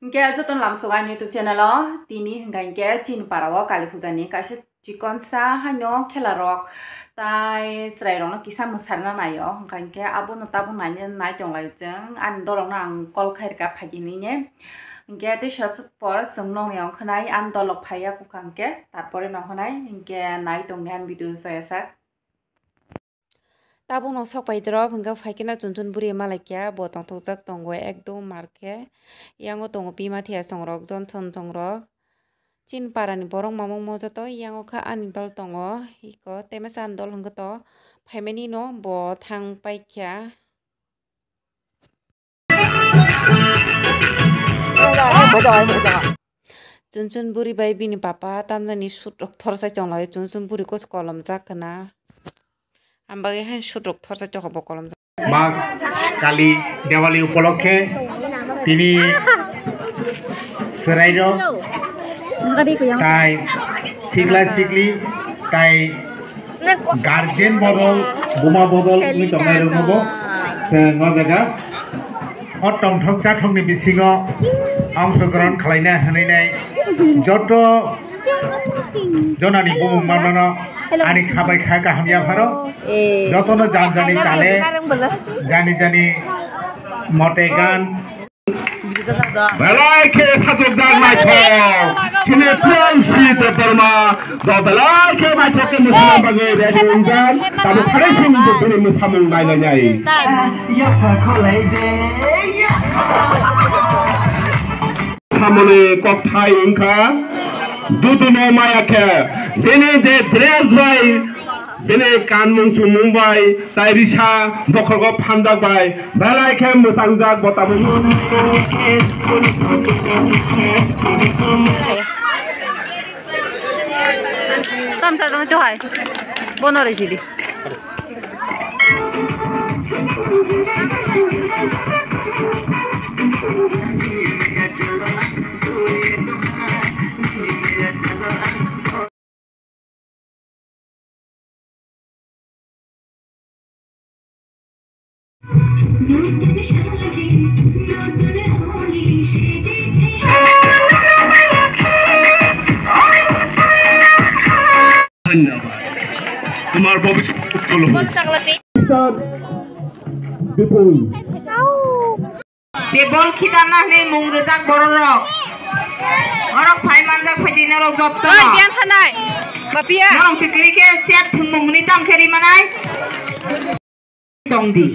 Hingke joton lamsogan YouTube channel tini hingke chin parao kali pujani kaisa chikon sa haino khela rok tai srai rok no kisa musarna nayo hingke abo no tabu nai tonglai jeng an dolong ang kol khairka phagini ne hingke te shabs por songnong yang khnai an dolok phaya kukangke tarpore no khnai hingke nai tonghan video soyasak Tabo no sok pai drop hingga faikena chunchun buri malaikia bo tong jak tongo ekdom marke yango tongo pima thia songrok johnson songrok chin parani borong mamong mojoto yango kha ani dol tongo iko temesa andol hingga to phaimani no bo thang paikya chunchun buri bai bini papa tamjani sutrok thorsai chonglai chunchun buri kos kolom jakna Ambagi hai sutrok thorsa chokobo kolom মা কালী দেওয়ালি উপলক্ষে তিনি সেরাইর তাই সিগলা সিগলি তাই guardian বদল বোমা বদল তমাই রব নজায়গা অটং ঠংচা ঠংনি বিসিङाव অংশগ্রহণ খালাইনা হনাইনাय যত জনানি বুমুং মাননা ani khabai kha ka hamya pharo jotono jan jani chale jani mote gan belai ke satuk dag mai kho chine chang si Debbarma do belai ke mai kho ke musam bagai redung jan tabu khare sing de bune musamung nai lai nai ya kho lai de ya samone kothai ungkha Duduno mayake, bene de dress by, bene kanmung chu Mumbai, tai risha bokhorgo phandak by, belai ke musangjak botabu. Tamsa jang johai, bonore sidi. তোমার ভবিষ্যৎ উজ্জ্বল হোক যে বল খিদানা নে মুংরজাক বড়রক অরক phi মানজাক ফাইদিনারক যত্ত Oi, bian khanai. Bapia. নং সিকরিকে চেট থুমমুনি তাম খেরি মানাই দংদি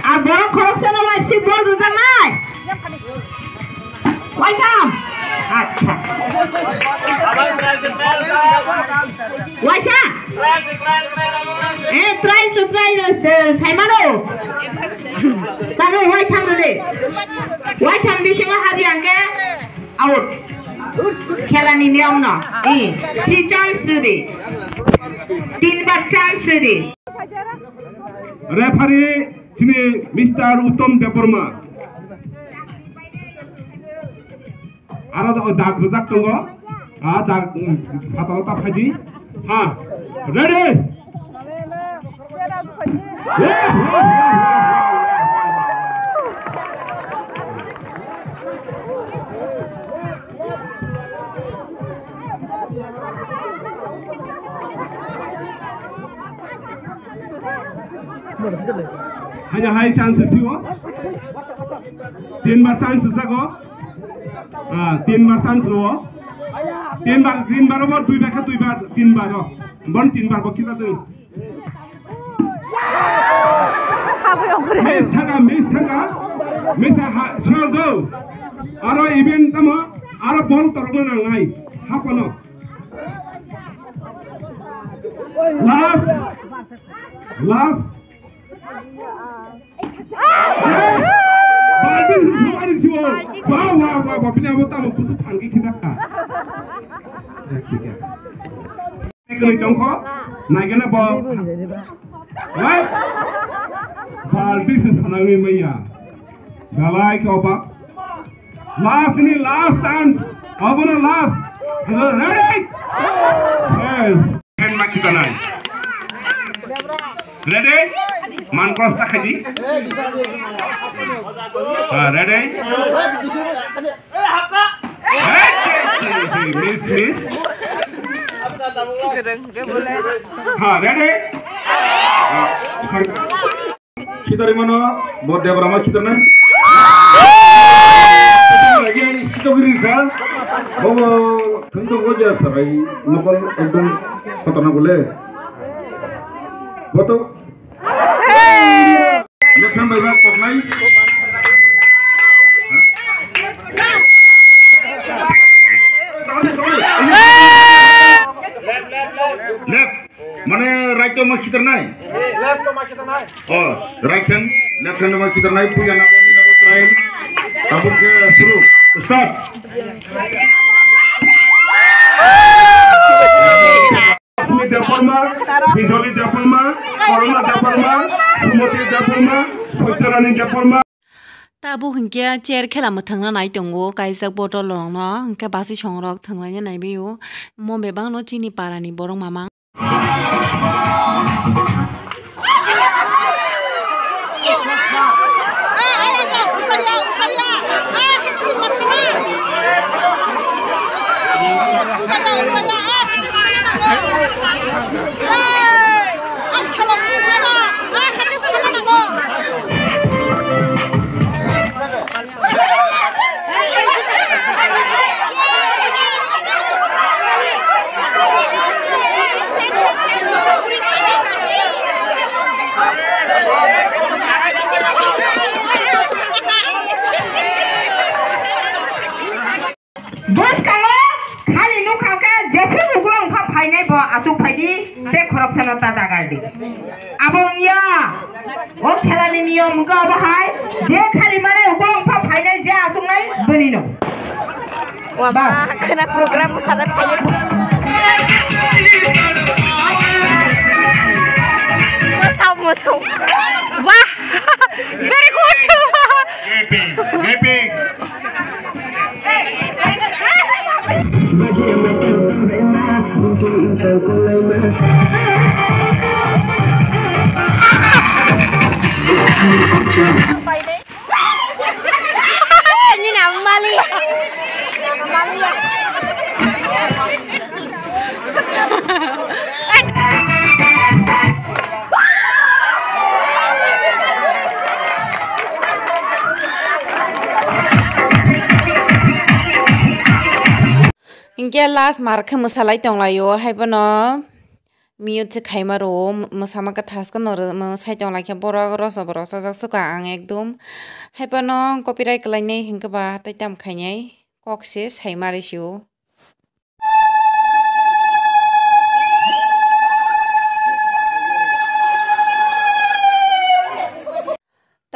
আর বড় খরচনা মাইসি বল রুজা নাই ওয়াইকাম আচ্ছা ওয়াইসা ট্রাই সাইমানো তাহলে ওয়াইকাম রে ওয়াইকাম বিসিংহ হাবি আঙ্গে আউট খেলানি নিয়ম না থ্রি চান্স রে তিনবার চান্স রে রেফারি তিনি মিস্টার উত্তম দেববর্মা আর দাগ রোজাক দङ দাগ হাতালতা ফাইদি হ্যাঁ রেডি hanya hai chance थियो तीन बार chance जागो तीन बार chance रो तीन बार बर दुई बार तीन बार बन तीन बार बकिता दे मिस थाका sure go aro event tamo aro ball torgo nangai hapono last Baldi suari siwo, wow, pina bota mo kutu tangki kita. Ekoi jongko, naikena ball. Right? Baldi sesanangi maya. Galai ke opa. Last ini last chance. Abona last. Ready? Yes. Hand match kita naik. Ready? Man cross takai di. Ready? Miss. Ready? Kita di mana? Buat Debbarma kita nih. Lagi kita beri kan? Bawa tentu saja sarai. Nukal ekdom patana boleh. Betul. Lekan baik kok naik. Left. Mana right to mak kita naik? Left to mak kita naik. Oh, right hand, left hand mak kita naik. Punya nak trial. Tabur ke suruh. Start. Debbarma, Bijoli Debbarma, Corona Debbarma, Sumoti Debbarma, Pujarani Debbarma. Tabu hingga chair khelathungna nai tongo kaisa botol long no hingga basi songrok thunglanya nai biu mo bebang no chini parani borong mamang. Bos kalau kali nu kau ke jasa mukul engkau paine bo acuk paidi te korupsi nota dagardi. Abang ya, oh kelani niom kau bahai, je kali mana mukul engkau paine je asung nai benino. Wah, kena program musada paine. Masau. Wah, very good. Mapping. Ini nama Mali. Hingga last mark musalai tonglayo hai bono mute khaimaro musama ka thaska nor musai tongla kya bora rosa jak suka ang ekdom hai bono copyright klainai hingga ba taitam khainai kokse saimari shu.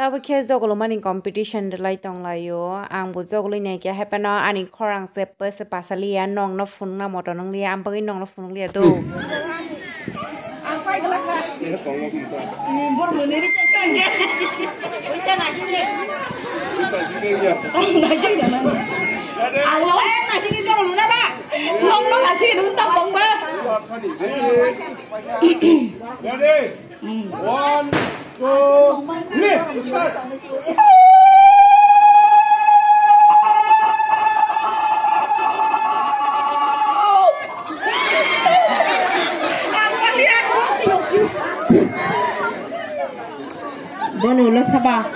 Tabu khe jogolomani competition lai tonglayo ang bu jogoloi nai kya hapano ani khorang se pese pasali ya nong no phunna moto nong lia am pagi nong no phung lia do Ready? 1, 2, 3, start. Bono lo sabah.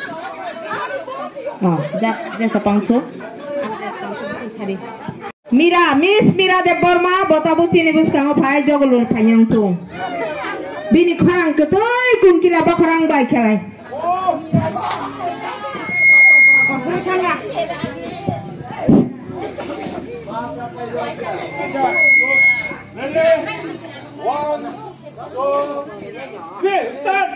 Oh, dah sapang tu. Miss Mira Debbarma, botabu sini bus kango pai jogolun panyang tu. Bini korang ketoi kun kila ba korang baik kelai. Ready? 1, 2, 3, start.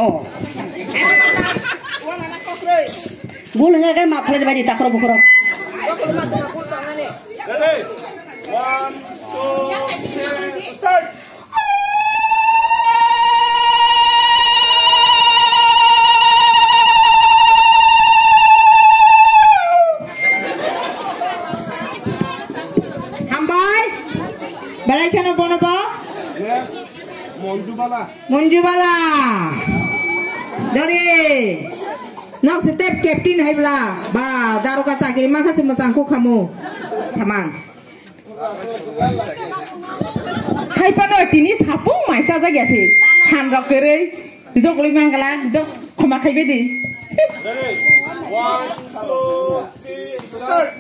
Oh. Bulungnya kan mak kalian badi takro bukro. Ready? 1, 2, 3, start. Munjubala. Jadi, nak step captain hai bela. Ba, daruka cakiri maka cuma sangku kamu. Samang. Hai pada tini sapung mai saja gasi. Han rok kere. Jok lima kala, jok koma kai bedi. Ready? 1, 2, 3, start.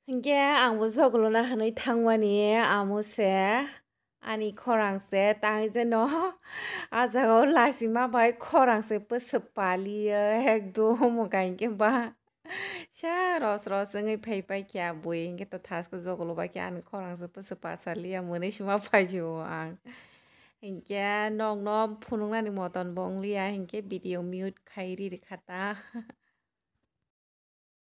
Hingga ang buzoglo na hanay tangwani amuse ani korang se tang jeno azago lasima bai korang se pesepali ekdom kainke ba sha ros ngai pai pai kya bui hingga to task zoglo ba kya an korang se pesepasali amune shima pajo ang hingga nong nom phunung nani moton bonglia hingga video mute khairi kata